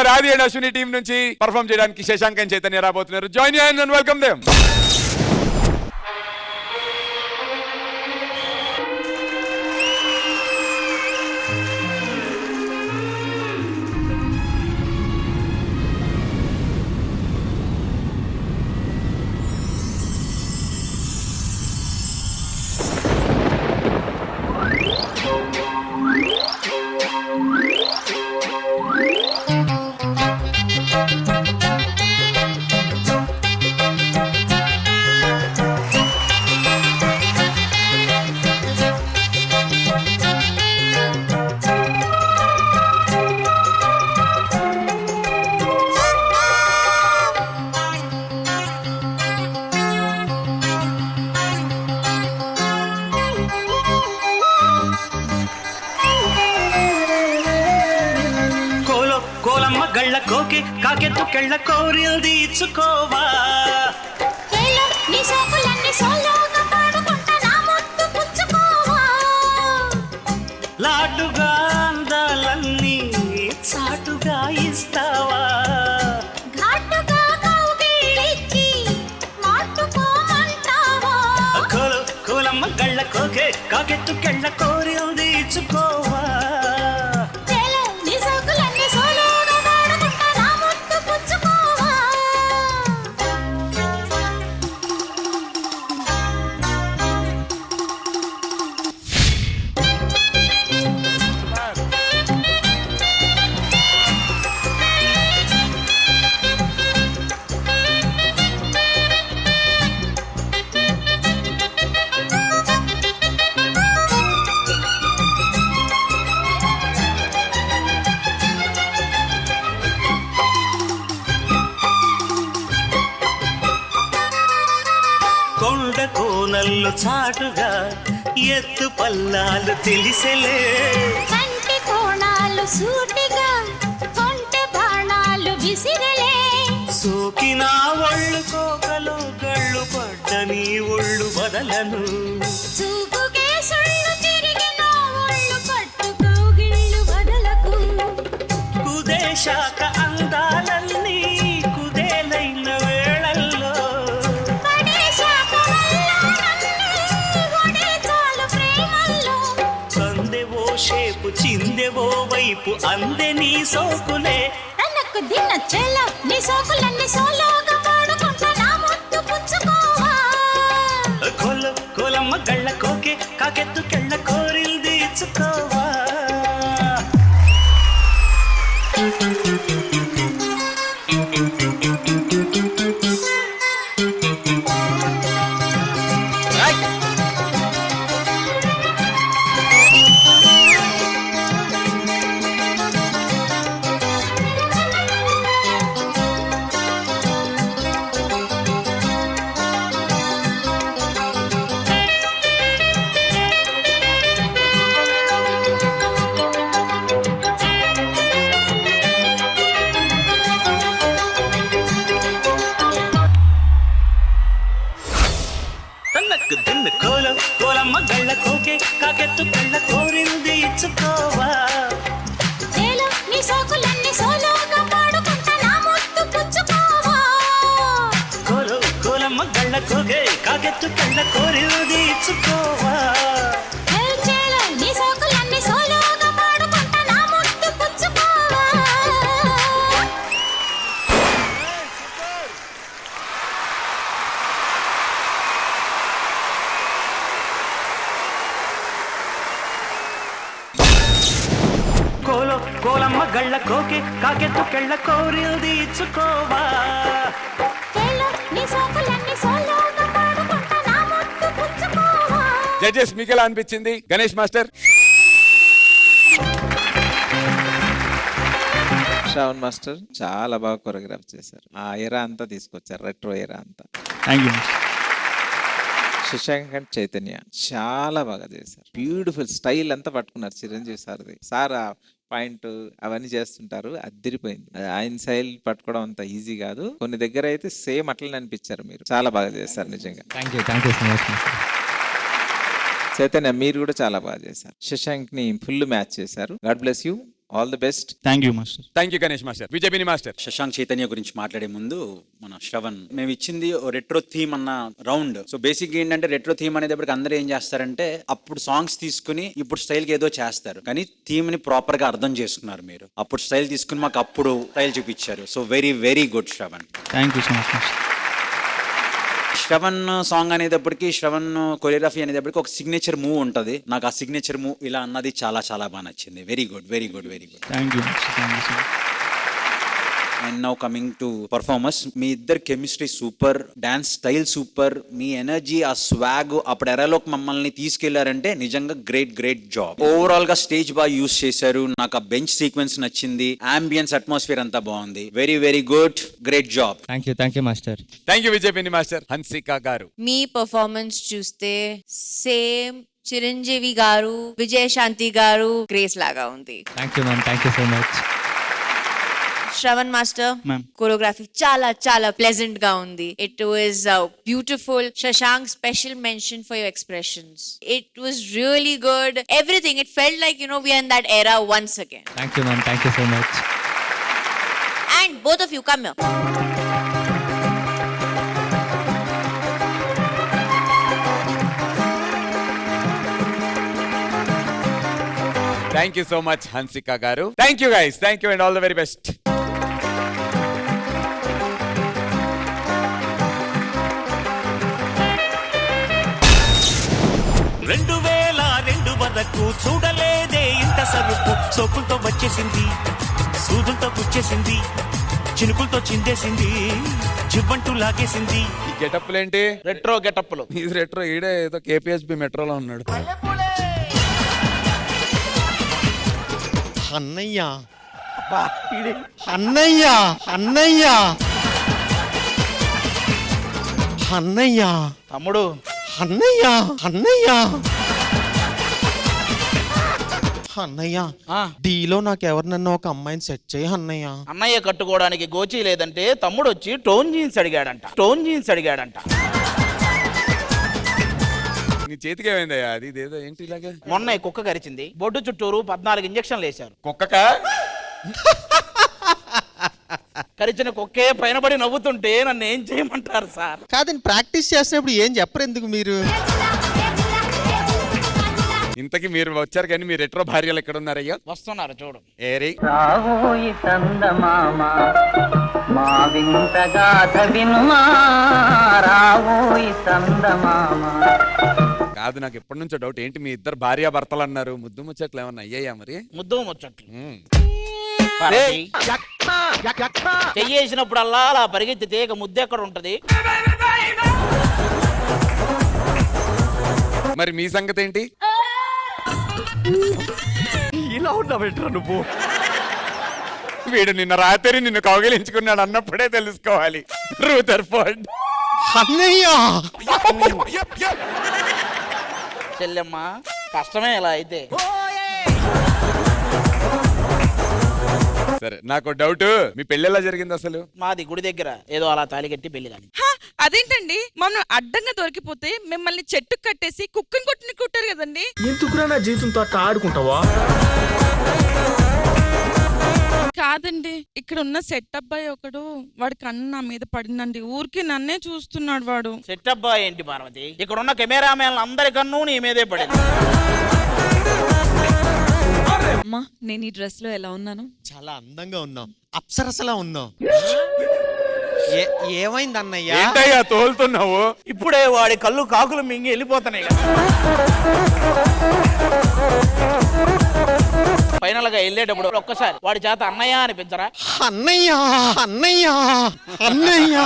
మరి Aadi and Ashwini team నుంచి perform చేయడానికి శశాంక్ అండ్ చైతన్య రాబోతున్నారు. Join your and welcome them. గళ్ళ కోకి కాకెత్తు కెళ్ళ కోరిల్ది ఇచ్చుకోవా లాటుగా అందాలన్నీ చాటుగా ఇస్తావా కోలమ్మ గళ్ళ కోకే కాకెత్తు కెళ్ళ కోరిల్ది ఇచ్చుకోవా కోనల్లు చాటుగా ఎత్తు పల్లాలు తెలిసెలే కంటి కోణాలు సూటిగా కొంటె బాణాలు విసిరలే సోకినా ఒళ్ళు కోకలు కళ్ళు పడ్డని ఒళ్ళు బదలను చూపుకే సుళ్ళు తిరిగిన ఒళ్ళు పట్టుకోగిళ్ళు బదలకు కుదేశాక అందాలన్నీ కుదేలైన వేళల్లో సందెవో షేపు చిందెవో వైపు అందే నీ సోకులే తనకు దిన్న చెల్ల నీ సోకులన్నీ సోలోగా పాడుకుంటా నా ముద్దు పుచ్చుకోవా కోలమ్మ గళ్ళ కోకే కాకెత్తు కెళ్ళ కోరిల్ది ఇచ్చుకోవా కోలమ్మ గళ్ళ కోకే కాకెత్తు కళ్ళ కోరింది ఇచ్చుకోవా నీ సోకులన్నీ సోలోగా పాడుకుంటా నా ముద్దు పుచ్చుకోవా కోలమ్మ గళ్ళ కోకే కాకెత్తు కళ్ళ కోరింది ఇచ్చుకోవా నీ సోకులన్నీ సోలోగా పాడుకుంటా నా ముద్దు పుచ్చుకోవా కోలమ్మ గళ్ళ కోకే కాకెత్తు కెళ్ళ కోరిల్ది ఇచ్చుకోవా జడ్జెస్ మీకు ఎలా అనిపించింది? గణేష్ మాస్టర్. శ్రావణ్ మాస్టర్ చాలా బాగా కొరియోగ్రాఫ్ చేశారు. ఆ ఎరా అంతా తీసుకొచ్చారు, రెట్రో ఎరా అంతా. Thank you. Shashank and Chaitanya చాలా బాగా చేశారు. బ్యూటిఫుల్ స్టైల్ అంతా పట్టుకున్నారు చిరంజీవి సార్ది. సార్ ఆ పాయింట్ అవన్నీ చేస్తుంటారు, అదిరిపోయింది. ఆయన స్టైల్ పట్టుకోవడం అంత ఈజీ కాదు. కొన్ని దగ్గర అయితే సేమ్ అట్లనే అనిపించారు. మీరు చాలా బాగా చేశారు నిజంగా. Thank you so much. Chaitanya మీరు కూడా చాలా బాగా చేశారు. శశాంక్ ని ఫుల్ మ్యాచ్ చేశారు. God bless you, all the best. Thank you master. Thank you Ganesh master. Vijay master. Shashank Chaitanya గురించి మాట్లాడే ముందు మన శ్రవణ్ మేము ఇచ్చింది రెట్రో థీమ్ అన్న రౌండ్. సో బేసిక్ ఏంటంటే రెట్రో థీమ్ అనేటప్పటికి అందరూ ఏం చేస్తారంటే అప్పుడు సాంగ్స్ తీసుకుని ఇప్పుడు స్టైల్ కి ఏదో చేస్తారు, కానీ థీమ్ ని ప్రాపర్ గా అర్థం చేసుకున్నారు మీరు. అప్పుడు స్టైల్ తీసుకుని మాకు అప్పుడు స్టైల్ చూపించారు. So very very good Shravan. Thank you so much master. Shravan song అనేటప్పటికి, శ్రవణ్ కొరియోగ్రఫీ అనేటప్పటికి ఒక సిగ్నేచర్ మూవ్ ఉంటుంది. నాకు ఆ సిగ్నేచర్ మూవ్ ఇలా అన్నది చాలా చాలా బాగా నచ్చింది. Very good, very good, very good. Thank you master. Thank you so much. And now coming to performers, మీ ఇద్దరు chemistry super, dance style super, మీ ఎనర్జీ, ఆ స్వాగ్ అప్పుడు ఎరాలోకి మమ్మల్ని తీసుకెళ్లారంటే నిజంగా గ్రేట్ గ్రేట్ జాబ్. ఓవరాల్ గా స్టేజ్ బాగా యూస్ చేశారు. నాకు ఆ బెంచ్ సీక్వెన్స్ నచ్చింది, అంబియన్స్ అట్మాస్ఫియర్ అంతా బాగుంది. Very very good, great job. Thank you master. Thank you Vijay master. Hansika గారు. మీ పర్ఫార్మెన్స్ చూస్తే సేమ్ చిరంజీవి గారు, విజయశాంతి గారు గ్రేస్ లాగా ఉంది. Thank you ma'am. Thank you so much. Shravan master ma'am. Choreography చాలా చాలా ప్లెజెంట్ గా ఉంది. It was beautiful. Shashank special mention for your expressions. It was really good. Everything it felt like we are in that era once again. Thank you ma'am. Thank you so much. And both of you come here. Thank you so much Hansika గారు. Thank you guys. Thank you and all the very best. 2002 వరకు చూడలేదే ఇంత సరుకు. సోపులతో వచ్చేసింది, సూదులతో గుచ్చేసింది, చినుకులతో చిందేసింది, జివ్వంటూ లాగేసింది. ఈ గెటప్లేంటి? Retro గెటప్లు. ఇది retro. ఈడే ఏదో KPSB మెట్రోలో ఉన్నాడు. అన్నయ్య అన్నయ్య అన్నయ్య అన్నయ్య తమ్ముడు అన్నయ్య అన్నయ్య అన్నయ్య డీలో నాకు ఎవరినన్నా ఒక అమ్మాయిని సెట్ చేయి అన్నయ్య. అన్నయ్య కట్టుకోవడానికి గోచి లేదంటే తమ్ముడు వచ్చి టోన్ జీన్స్ అడిగాడంట. నీ చేతికి ఏమైందయ్యా? అది ఇదేదో ఏంటి ఇలాగా? మొన్న కుక్క కరిచింది, బొడ్డు చుట్టూరు 14 ఇంజక్షన్లు వేశారు. కుక్కక కరిచిన కుక్కే పైన పడి నవ్వుతుంటే నన్ను ఏం చేయమంటారు సార్? కాదని ప్రాక్టీస్ చేసినప్పుడు ఏం చెప్పరు ఎందుకు మీరు? ఇంతకి మీరు వచ్చారు కానీ మీ రెట్రో భార్యలు ఎక్కడ ఉన్నారయ్యా? వస్తున్నారు చూడు. ఏరి రావోయి చందమామ మా వింత గాథ వినుమా, రావోయి చందమామ. కాదు, నాకు ఎప్పటి నుంచో డౌట్. ఏంటి మీ ఇద్దరు భార్య భర్తలు అన్నారు, ముద్దు ముచ్చట్లు ఏమన్నా అయ్యాయా మరి? ముద్దు ముచ్చట్లు చెయ్యేసినప్పుడల్లా అలా పరిగెత్తితే ఇక ముద్దు ఎక్కడ ఉంటది? మరి మీ సంగతి ఏంటి? ఇలా ఉన్నావేంట్రా నువ్వు? వీడు నిన్న రాత్రి నిన్ను కౌగిలించుకున్నాడు అన్నప్పుడే తెలుసుకోవాలి. రూదర్ఫోర్డ్. అన్నయ్య చెల్లెమ్మ కష్టమే ఇలా అయితే. సరే, నాకు డౌట్, మీ పెళ్లి ఎలా జరిగింది అసలు? మాది గుడి దగ్గర ఏదో అలా తాళి కట్టి పెళ్లి కానీ. అదేంటండి, మనం అడ్డంగా దొరికిపోతే మిమ్మల్ని చెట్టు కట్టేసి కుక్కని కొట్టిన కుట్టారు కదండి. ఎందుకురా నా జీవితంతో అట్లా ఆడుకుంటావా? కాదండి, ఇక్కడ ఉన్న సెట్ అబ్బాయి ఒకడు, వాడి కన్ను నా మీద పడిందండి. ఊరికి నన్నే చూస్తున్నాడు వాడు. సెట్ అబ్బాయి ఏంటి పార్వతి? ఇక్కడ ఉన్న కెమెరామెన్ అందరి కన్ను నీ మీదే పడింది. అమ్మా, నేను ఈ డ్రెస్ లో ఎలా ఉన్నాను? చాలా అందంగా ఉన్నావు, అప్సరసలా ఉన్నావు. ఏమైంది అన్నయ్య? ఏంటయ్యా తోలుతున్నావు? ఇప్పుడే వాడి కళ్ళు కాకులు మింగి వెళ్ళిపోతున్నాయి కదా. ఫైనల్ గా వెళ్ళేటప్పుడు ఒక్కసారి వాడి చేత అన్నయ్య అనిపించరా? అన్నయ్య అన్నయ్య అన్నయ్య